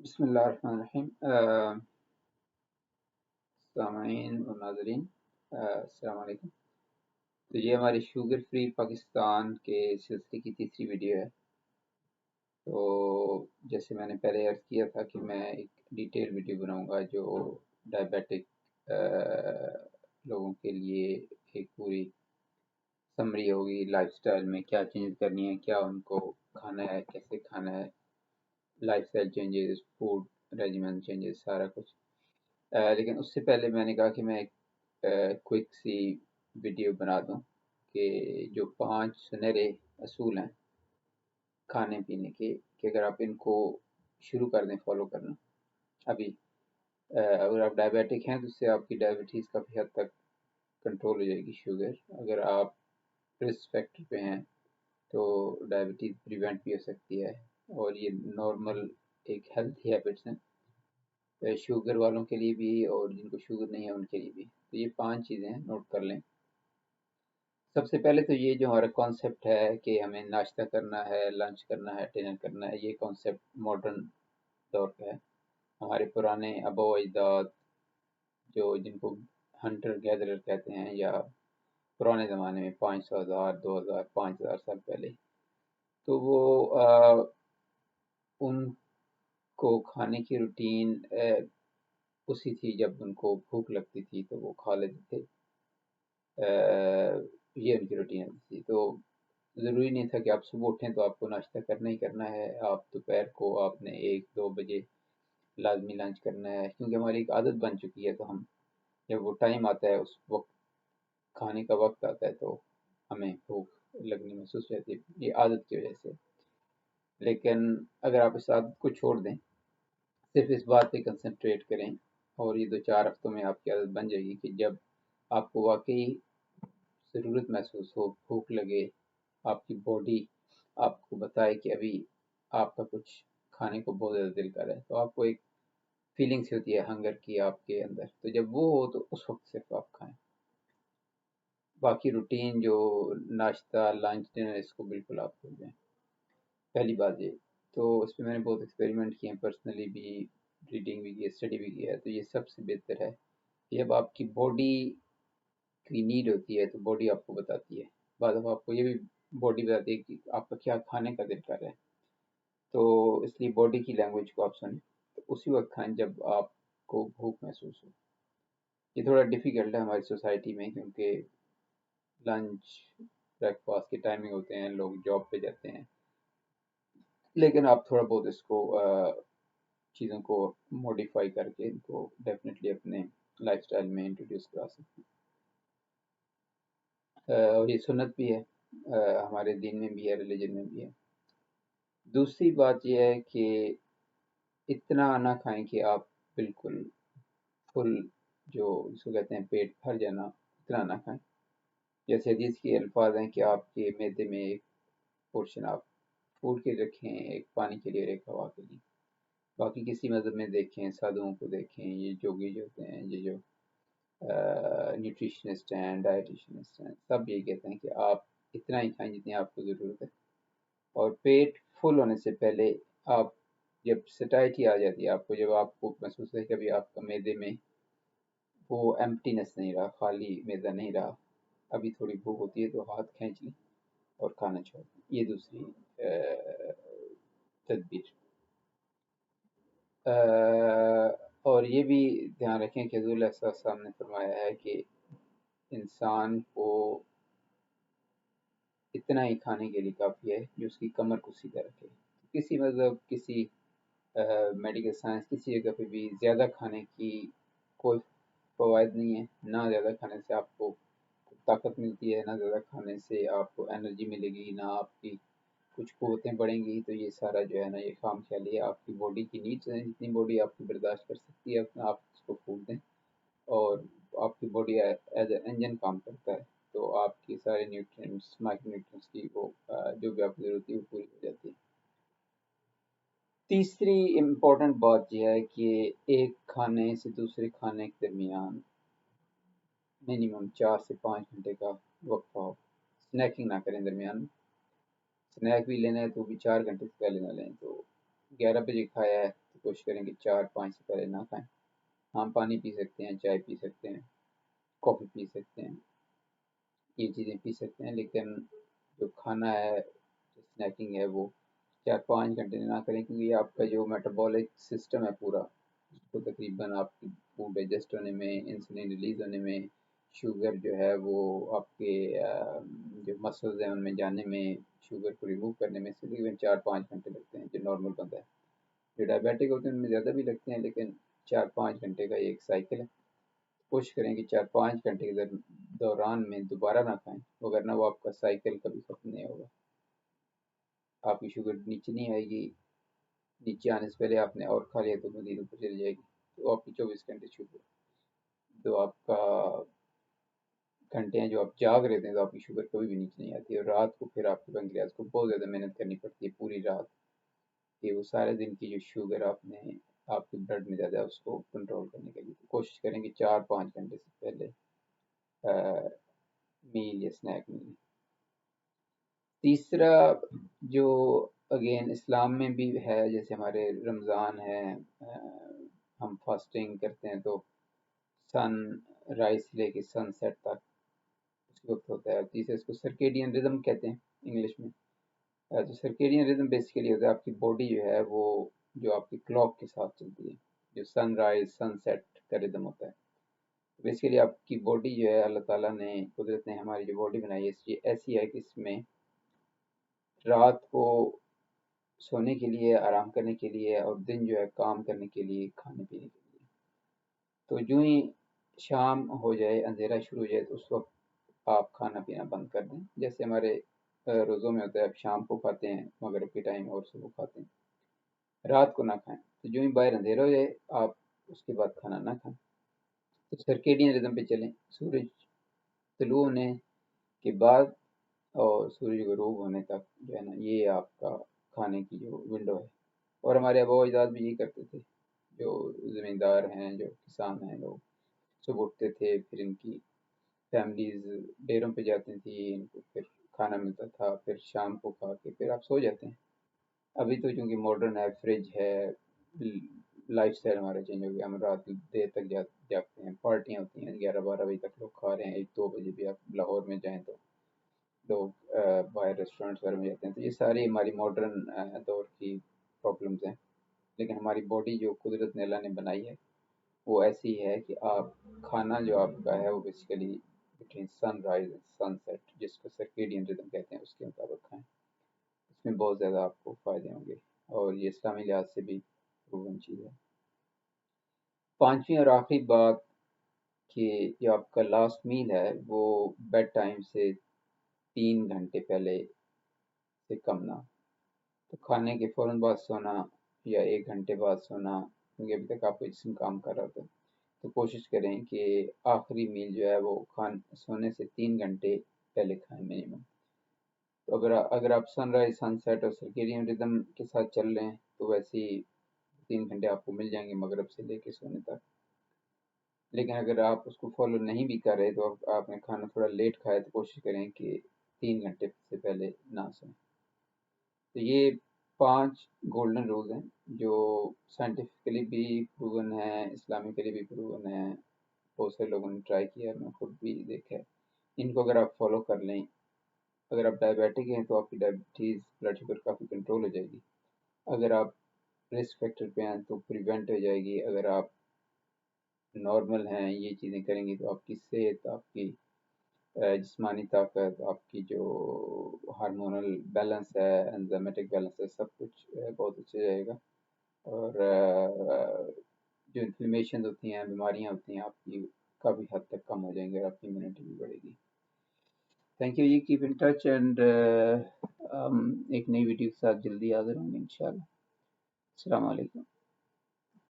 بسم اللہ الرحمن الرحیم سامعین اور ناظرین، السلام علیکم۔ تو یہ ہماری شوگر فری پاکستان کے سلسلے کی تیسری ویڈیو ہے۔ تو جیسے میں نے پہلے عرض کیا تھا کہ میں ایک ڈیٹیل ویڈیو بناؤں گا جو ڈائبیٹک لوگوں کے لیے ایک پوری سمری ہوگی، لائف سٹائل میں کیا چینج کرنی ہے، کیا ان کو کھانا ہے، کیسے کھانا ہے، life style changes, food regimen changes, سارا کچھ۔ لیکن اس سے پہلے میں نے کہا کہ میں ایک کوئک سی ویڈیو بنا دوں کہ جو 5 سنہرے اصول ہیں کھانے پینے کے، کہ اگر آپ ان کو شروع کر دیں فالو کرنا، ابھی اگر آپ ڈائبیٹک ہیں تو اس سے آپ کی ڈائبٹیز کافی حد تک کنٹرول ہو جائے گی شوگر۔ اگر آپ رسک فیکٹر پہ ہیں تو ڈائبٹیز پریونٹ بھی ہو سکتی ہے، اور یہ نارمل ایک ہیلتھی ہیبٹس ہیں شوگر والوں کے لیے بھی اور جن کو شوگر نہیں ہے ان کے لیے بھی۔ تو یہ 5 چیزیں ہیں، نوٹ کر لیں۔ سب سے پہلے تو یہ جو ہمارا کانسیپٹ ہے کہ ہمیں ناشتہ کرنا ہے، لنچ کرنا ہے، ڈنر کرنا ہے، یہ کانسیپٹ ماڈرن دور کا ہے۔ ہمارے پرانے آبا و اجداد جو جن کو ہنٹر گیدرر کہتے ہیں، یا پرانے زمانے میں 500 ہزار 2000 5000 سال پہلے، تو وہ ان کو کھانے کی روٹین اسی تھی، جب ان کو بھوک لگتی تھی تو وہ کھا لیتے تھے، یہ ان کی روٹین تھی۔ تو ضروری نہیں تھا کہ آپ صبح اٹھیں تو آپ کو ناشتہ کرنا ہی کرنا ہے، آپ دوپہر کو آپ نے 1-2 بجے لازمی لنچ کرنا ہے، کیونکہ ہماری ایک عادت بن چکی ہے۔ تو ہم جب وہ ٹائم آتا ہے، اس وقت کھانے کا وقت آتا ہے، تو ہمیں بھوک لگنی محسوس رہتی ہے، یہ عادت کی وجہ سے۔ لیکن اگر آپ اس عادت کو چھوڑ دیں، صرف اس بات پہ کنسنٹریٹ کریں، اور یہ 2-4 ہفتوں میں آپ کی عادت بن جائے گی کہ جب آپ کو واقعی ضرورت محسوس ہو، بھوک لگے، آپ کی باڈی آپ کو بتائے کہ ابھی آپ کا کچھ کھانے کو بہت زیادہ دل کر ہے، تو آپ کو ایک فیلنگس ہوتی ہے ہنگر کی آپ کے اندر، تو جب وہ ہو تو اس وقت صرف آپ کھائیں۔ باقی روٹین جو ناشتہ، لنچ، ڈنر، اس کو بالکل آپ بھول جائیں۔ پہلی بات یہ تو اس پہ میں نے بہت ایکسپیریمنٹ کیے ہیں، پرسنلی بھی ریڈنگ بھی کی ہے، اسٹڈی بھی کیا ہے۔ تو یہ سب سے بہتر ہے کہ جب آپ کی باڈی کی نیڈ ہوتی ہے تو باڈی آپ کو بتاتی ہے، بعد اب آپ کو یہ بھی باڈی بتاتی ہے کہ آپ کا کیا کھانے کا دل کر رہا ہے، تو اس لیے باڈی کی لینگویج کو آپ سنیں، تو اسی وقت کھائیں جب آپ کو بھوک محسوس ہو۔ یہ تھوڑا ڈیفیکلٹ ہے ہماری سوسائٹی میں، کیونکہ لنچ بریک فاسٹ کے ٹائمنگ ہوتے ہیں، لوگ جاب پہ جاتے ہیں، لیکن آپ تھوڑا بہت اس کو چیزوں کو موڈیفائی کر کے ان کو ڈیفینیٹلی اپنے لائف سٹائل میں انٹروڈیوس کرا سکتے ہیں، اور یہ سنت بھی ہے، ہمارے دین میں بھی ہے، ریلیجن میں بھی ہے۔ دوسری بات یہ ہے کہ اتنا نہ کھائیں کہ آپ بالکل فل، جو اس کو کہتے ہیں پیٹ بھر جانا، اتنا نہ کھائیں۔ جیسے حدیث کے الفاظ ہیں کہ آپ کے معدے میں ایک پورشن آپ فوڈ کے رکھیں، ایک پانی کے لیے اور ایک ہوا کے لیے۔ باقی کسی مذہب میں دیکھیں، سادھوؤں کو دیکھیں، یہ جوگی جو ہوتے ہیں، یہ جو نیوٹریشنسٹ ہیں، ڈائٹیشنسٹ ہیں، سب یہ کہتے ہیں کہ آپ اتنا ہی کھائیں جتنی آپ کو ضرورت ہے، اور پیٹ فل ہونے سے پہلے آپ، جب سٹائٹی آ جاتی ہے آپ کو، جب آپ کو محسوس ہے کہ ابھی آپ کا معدے میں وہ ایمپٹینس نہیں رہا، خالی معدہ نہیں رہا، ابھی تھوڑی بھوک ہوتی ہے، تو ہاتھ کھینچ لیں اور کھانا چھوڑ دیں۔ یہ دوسری تدبیر۔ اور یہ بھی دھیان رکھیں کہ حضور علیہ السلام نے فرمایا ہے کہ انسان کو اتنا ہی کھانے کے لیے کافی ہے جو اس کی کمر کو سیدھا رکھے۔ کسی مذہب، کسی میڈیکل سائنس، کسی جگہ پہ بھی زیادہ کھانے کی کوئی فوائد نہیں ہے، نہ زیادہ کھانے سے آپ کو طاقت ملتی ہے، نہ زیادہ کھانے سے آپ کو انرجی ملے گی، نہ آپ کی کچھ قوتیں بڑھیں گی۔ تو یہ سارا جو ہے نا، یہ خام خیالی ہے۔ آپ کی باڈی کی نیڈس ہیں، جتنی باڈی آپ کی برداشت کر سکتی ہے، اتنا آپ اس کو پھول دیں، اور آپ کی باڈی ایز اے انجن کام کرتا ہے، تو آپ کی سارے نیوٹرینٹس، مائکرو نیوٹرینٹس کی وہ جو بھی آپ کی ضرورت ہے وہ پوری ہو جاتی ہے۔ تیسری امپورٹنٹ بات یہ ہے کہ ایک کھانے سے دوسرے کھانے کے درمیان منیمم 4 سے 5 گھنٹے کا وقفہ ہو۔ سنیکنگ نہ کریں درمیان میں، سنیک بھی لینا ہے تو بھی 4 گھنٹے سے پہلے نہ لیں۔ تو 11 بجے کھایا ہے تو تو کوشش کریں کہ 4-5 سے پہلے نہ کھائیں. ہاں پانی پی سکتے ہیں، چائے پی سکتے ہیں، کافی پی سکتے ہیں، یہ چیزیں پی سکتے ہیں، لیکن جو کھانا ہے، اسنیکنگ ہے، وہ 4-5 گھنٹے نہ کریں، کیونکہ یہ آپ کا جو میٹابولک سسٹم ہے پورا، اس کو تقریباً آپ کی فوڈ ڈائجسٹ ہونے میں، انسولین ریلیز ہونے میں، شوگر جو ہے وہ آپ کے جو مسلز ہیں ان میں جانے میں، شوگر کو ریموو کرنے میں تقریباً 4-5 گھنٹے لگتے ہیں جو نارمل بندہ ہے. جو ڈائبیٹک ہوتے ہیں ان میں زیادہ بھی لگتے ہیں، لیکن 4-5 گھنٹے کا یہ ایک سائیکل ہے. کوشش کریں کہ 4-5 گھنٹے کے دوران میں دوبارہ نہ کھائیں، وگرنہ وہ آپ کا سائیکل کبھی ختم نہیں ہوگا. آپ کی شوگر نیچے نہیں آئے گی، نیچے آنے سے پہلے آپ نے اور کھا لیا تو مزید اوپر چلی جائے گی، تو آپ کی 24 گھنٹے شوگر، تو آپ کا گھنٹے ہیں جو آپ جاگ رہتے ہیں تو آپ کی شوگر کبھی بھی نیچے نہیں آتی. اور رات کو پھر آپ کے پنکریاس کو بہت زیادہ محنت کرنی پڑتی ہے پوری رات، کہ وہ سارے دن کی جو شوگر آپ کے بلڈ میں زیادہ ہے اس کو کنٹرول کرنے کے لیے. کوشش کریں کہ 4-5 گھنٹے سے پہلے میل یا اسنیک ملیں. تیسرا جو اگین اسلام میں بھی ہے، جیسے ہمارے رمضان ہے، ہم فاسٹنگ کرتے ہیں تو سن رائز سے لے کے سن سیٹ تک اس وقت ہوتا ہے. تیسرا اس کو سرکیڈین ردم کہتے ہیں انگلش میں. تو سرکیڈین ردم بیسیکلی ہوتا ہے آپ کی باڈی جو ہے وہ جو آپ کی کلاک کے ساتھ چلتی ہے، جو سن رائز سن سیٹ کا ردم ہوتا ہے. بیسیکلی آپ کی باڈی جو ہے اللہ تعالیٰ نے، قدرت نے ہماری جو باڈی بنائی ہے ایسی ہے کہ اس میں رات کو سونے کے لیے، آرام کرنے کے لیے، اور دن جو ہے کام کرنے کے لیے، کھانے پینے کے لیے. تو جو ہی شام ہو جائے، اندھیرا شروع ہو جائے، تو اس وقت آپ کھانا پینا بند کر دیں. جیسے ہمارے روزوں میں ہوتا ہے، آپ شام کو کھاتے ہیں، مغرب کے ٹائم اور صبح کھاتے ہیں، رات کو نہ کھائیں. تو جو ہی باہر اندھیرا ہو جائے آپ اس کے بعد کھانا نہ کھائیں. تو سرکیڈین ردم پہ چلیں. سورج طلوع ہونے کے بعد اور سورج غروب ہونے تک جو ہے نا، یہ آپ کا کھانے کی جو ونڈو ہے. اور ہمارے آباء و اجداد بھی یہی کرتے تھے، جو زمیندار ہیں، جو کسان ہیں، لوگ صبح اٹھتے تھے، پھر ان کی فیملیز ڈیروں پہ جاتی تھی، ان کو پھر کھانا ملتا تھا، پھر شام کو کھا کے پھر آپ سو جاتے ہیں. ابھی تو چونکہ ماڈرن ہے، فریج ہے، لائف اسٹائل ہمارا چینج ہو گیا، ہم رات دیر تک جاگتے ہیں، پارٹیاں ہوتی ہیں 11-12 بجے تک، لوگ کھا رہے ہیں، 1-2 بجے بھی آپ لاہور میں جائیں تو لوگ باہر ریسٹورینٹس وغیرہ میں جاتے ہیں. تو یہ ساری ہماری ماڈرن دور کی پرابلمز ہیں. لیکن ہماری باڈی جو قدرت نے اللہ نے بنائی ہے وہ ایسی ہے کہ آپ کھانا جو آپ کا ہے وہ basically between sunrise and sunset, جس کو سرکیڈین ردم کہتے ہیں، اس کے مطابق کھائیں. اس میں بہت زیادہ آپ کو فائدے ہوں گے، اور یہ اسلامی لحاظ سے بھی پروون چیز ہے. پانچویں اور آخری بات کہ جو آپ کا لاسٹ میل ہے وہ بیڈ ٹائم سے 3 گھنٹے پہلے سے کم نہ. تو کھانے کے فوراً بعد سونا یا 1 گھنٹے بعد سونا، کیونکہ ابھی تک آپ کا جسم کام کر رہا ہوتا ہے. تو کوشش کریں کہ آخری میل جو ہے وہ سونے سے 3 گھنٹے پہلے کھائیں منیمم. تو اگر آپ سن رائز سن سیٹ اور سرکیڈین ردم کے ساتھ چل رہے ہیں تو ویسے ہی 3 گھنٹے آپ کو مل جائیں گے مغرب سے لے کے سونے تک. لیکن اگر آپ اس کو فالو نہیں بھی کر رہے تو آپ نے کھانا تھوڑا لیٹ کھایا تو کوشش کریں کہ 3 گھنٹے سے پہلے نہ سویں. تو یہ 5 گولڈن رولز ہیں جو سائنٹیفکلی بھی پروون ہیں، اسلامکلی بھی پروون ہیں. بہت سے لوگوں نے ٹرائی کیا، میں خود بھی دیکھا ہے. ان کو اگر آپ فالو کر لیں، اگر آپ ڈائبیٹک ہیں تو آپ کی ڈائبٹیز بلڈ شوگر کافی کنٹرول ہو جائے گی. اگر آپ رسک فیکٹر پہ ہیں تو پریونٹ ہو جائے گی. اگر آپ نارمل ہیں، یہ چیزیں کریں گی تو آپ کی صحت، آپ کی جسمانی طاقت، آپ کی جو ہارمونل بیلنس ہے، انزائمیٹک بیلنس ہے، سب کچھ بہت اچھا جائے گا. اور جو انفلیمیشن ہوتی ہیں، بیماریاں ہوتی ہیں، آپ کی کافی حد تک کم ہو جائیں گے، اور آپ کی امیونٹی بھی بڑھے گی. Thank you ji, keep in touch, and ایک نئی ویڈیو کے ساتھ جلدی حاضر ہوں گے انشاءاللہ. السلام علیکم.